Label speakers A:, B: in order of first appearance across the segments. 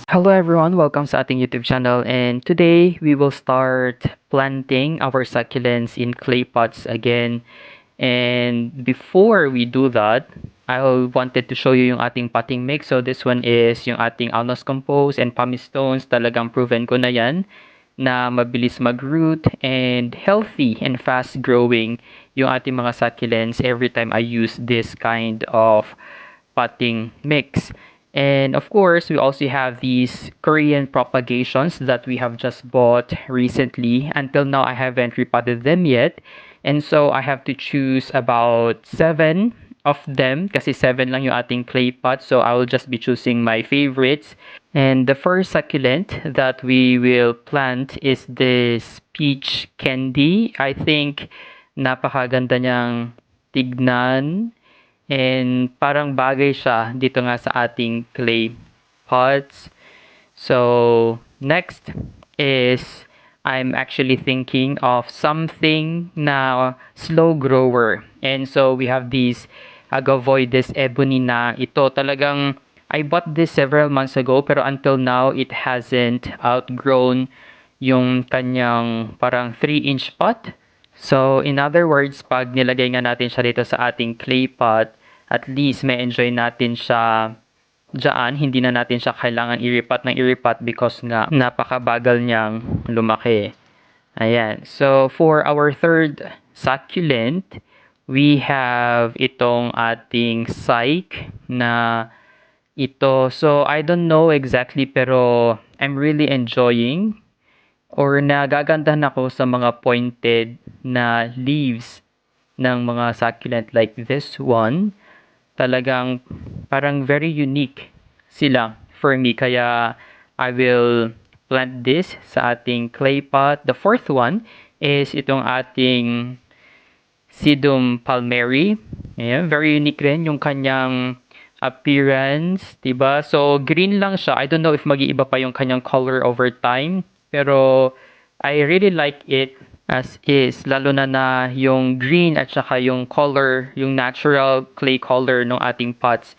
A: Hello everyone, welcome sa ating YouTube channel, and today we will start planting our succulents in clay pots again. And before we do that, I wanted to show you yung ating potting mix. So this one is yung ating Alnos Compost and pumice stones. Talagang proven ko na yan na mabilis mag-root and healthy and fast growing yung ating mga succulents every time I use this kind of potting mix. And of course, we also have these Korean propagations that we have just bought recently. Until now, I haven't repotted them yet. And so I have to choose about 7 of them kasi 7 lang yung ating clay pot. So I will just be choosing my favorites. And the first succulent that we will plant is this peach candy. I think napakaganda niyang tignan. And parang bagay siya dito nga sa ating clay pots. So, next is I'm actually thinking of something na slow grower. And so we have these Agavoides ebony na ito talagang I bought this several months ago pero until now it hasn't outgrown yung kanyang parang 3-inch pot. So, in other words, pag nilagay nga natin siya dito sa ating clay pot, at least may enjoy natin siya dyan. Hindi na natin siya kailangan iripat ng iripat because nga napakabagal niyang lumaki. Ayan. So, for our third succulent, we have itong ating psych na ito. So, I don't know exactly pero I'm really enjoying or nagagandahan ako sa mga pointed na leaves ng mga succulent like this one. Talagang parang very unique sila for me. Kaya I will plant this sa ating clay pot. The fourth one is itong ating Sedum palmeri. Ayan, very unique rin yung kanyang appearance, 'di ba? So green lang siya. I don't know if mag-iiba pa yung kanyang color over time, pero I really like it as is, lalo na yung green at saka yung color, yung natural clay color ng ating pots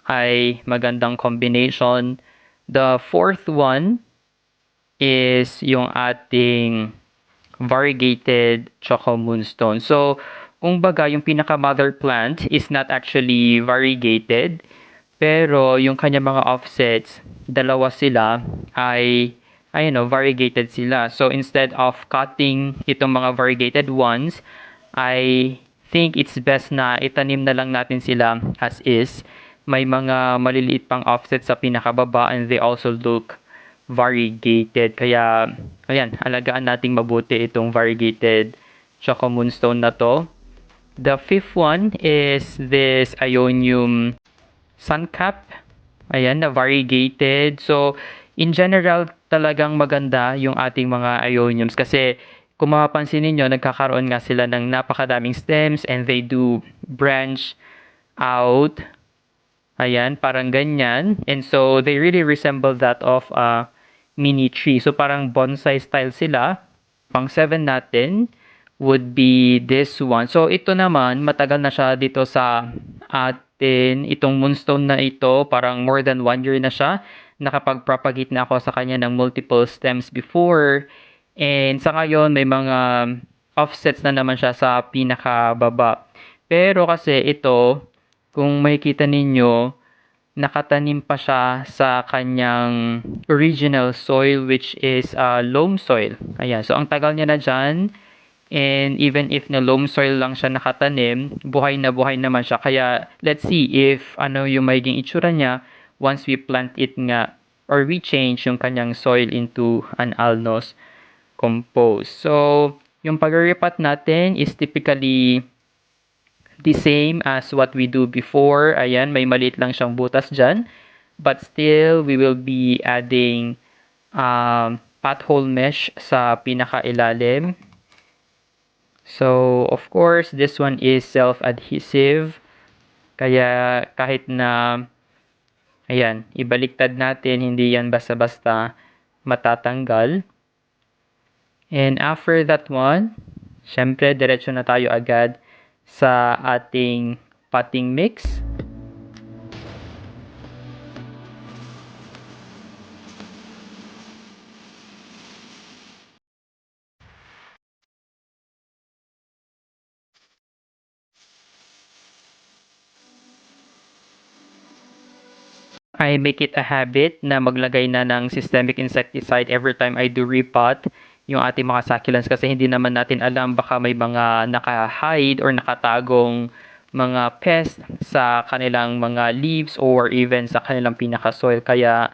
A: ay magandang combination. The fourth one is yung ating variegated choco moonstone. So, kung baga, yung pinaka mother plant is not actually variegated, pero yung kanya mga offsets, dalawa sila ay variegated sila. So, instead of cutting itong mga variegated ones, I think it's best na itanim na lang natin sila as is. May mga maliliit pang offset sa pinakababa and they also look variegated. Kaya, ayan, alagaan nating mabuti itong variegated Choco Moonstone na to. The fifth one is this Ionium Suncap. Ayan, na variegated. So, in general, talagang maganda yung ating mga Ioniums kasi kung mapapansin ninyo, nagkakaroon nga sila ng napakadaming stems and they do branch out. Ayan, parang ganyan. And so, they really resemble that of a mini tree. So, parang bonsai style sila. Pang 7 natin would be this one. So, ito naman, matagal na siya dito sa atin. Itong moonstone na ito, parang more than 1 year na siya. Nakapag-propagate na ako sa kanya ng multiple stems before. And sa ngayon, may mga offsets na naman siya sa pinakababa. Pero kasi ito, kung makikita ninyo, nakatanim pa siya sa kanyang original soil which is loam soil. Ayan, so ang tagal niya na dyan and even if na loam soil lang siya nakatanim, buhay na buhay naman siya. Kaya let's see if ano yung magiging itsura niya once we plant it nga or we change yung kanyang soil into an alnos compost. So, yung pag-repot natin is typically the same as what we do before. Ayan, may maliit lang siyang butas dyan. But still, we will be adding pothole mesh sa pinakailalim. So, of course, this one is self-adhesive. Kaya kahit na, ayan, ibaliktad natin, hindi yan basta-basta matatanggal. And after that one, syempre, diretso na tayo agad sa ating potting mix. I make it a habit na maglagay na ng systemic insecticide every time I do repot yung ating mga succulents kasi hindi naman natin alam baka may mga naka-hide or nakatagong mga pest sa kanilang mga leaves or even sa kanilang pinaka-soil. Kaya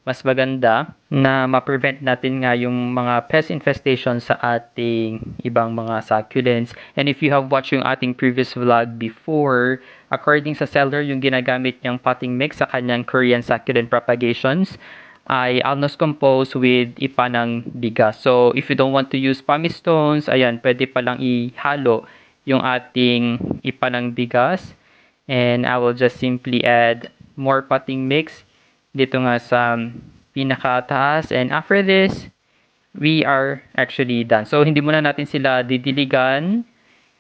A: mas maganda na ma-prevent natin nga yung mga pest infestation sa ating ibang mga succulents. And if you have watched yung ating previous vlog before, according sa seller, yung ginagamit niyang potting mix sa kanyang Korean succulent propagations ay almost composed with ipa ng bigas. So, if you don't want to use pumice stones, ayan, pwede palang ihalo yung ating ipa ng bigas. And I will just simply add more potting mix dito nga sa pinakataas. And after this, we are actually done. So, hindi muna natin sila didiligan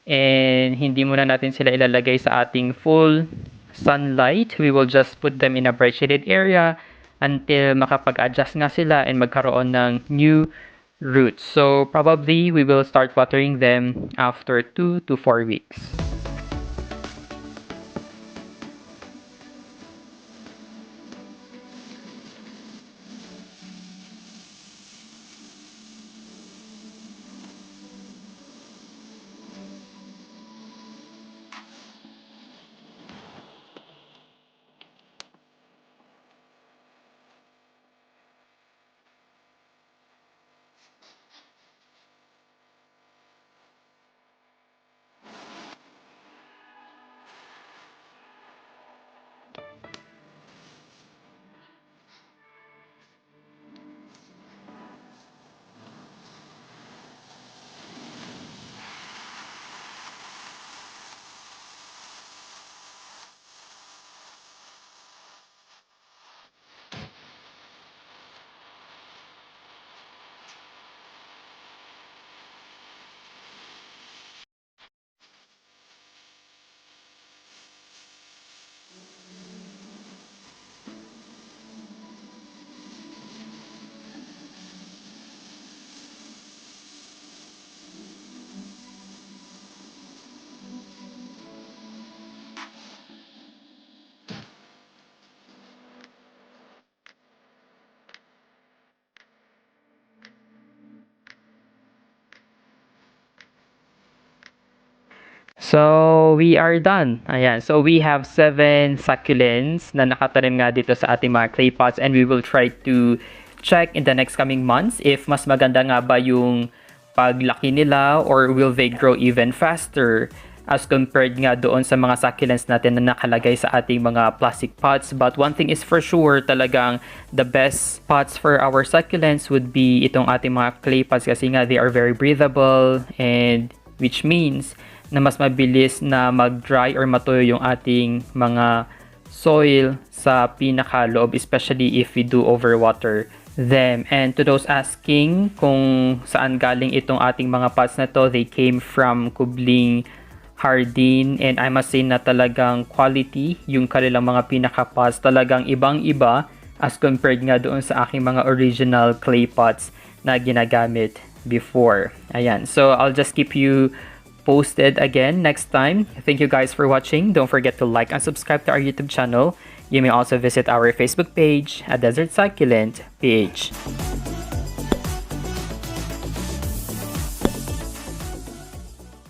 A: and hindi muna natin sila ilalagay sa ating full sunlight. We will just put them in a bright shaded area until makapag-adjust nga sila and magkaroon ng new roots. So, probably we will start watering them after 2 to 4 weeks. So, we are done. Ayan. So, we have 7 succulents na nakatanim nga dito sa ating mga clay pots and we will try to check in the next coming months if mas maganda nga ba yung paglaki nila or will they grow even faster as compared nga doon sa mga succulents natin na nakalagay sa ating mga plastic pots. But one thing is for sure, talagang the best pots for our succulents would be itong ating mga clay pots kasi nga they are very breathable and which means na mas mabilis na mag-dry or matuyo yung ating mga soil sa pinakaloob, especially if we do overwater them. And to those asking kung saan galing itong ating mga pots na to, they came from Kubling Hardin and I must say na talagang quality yung kanilang mga pinaka-pots, talagang ibang-iba as compared nga doon sa aking mga original clay pots na ginagamit before. Ayan, so I'll just keep you posted again next time. Thank you guys for watching. Don't forget to like and subscribe to our YouTube channel. You may also visit our Facebook page at Desert Succulent PH.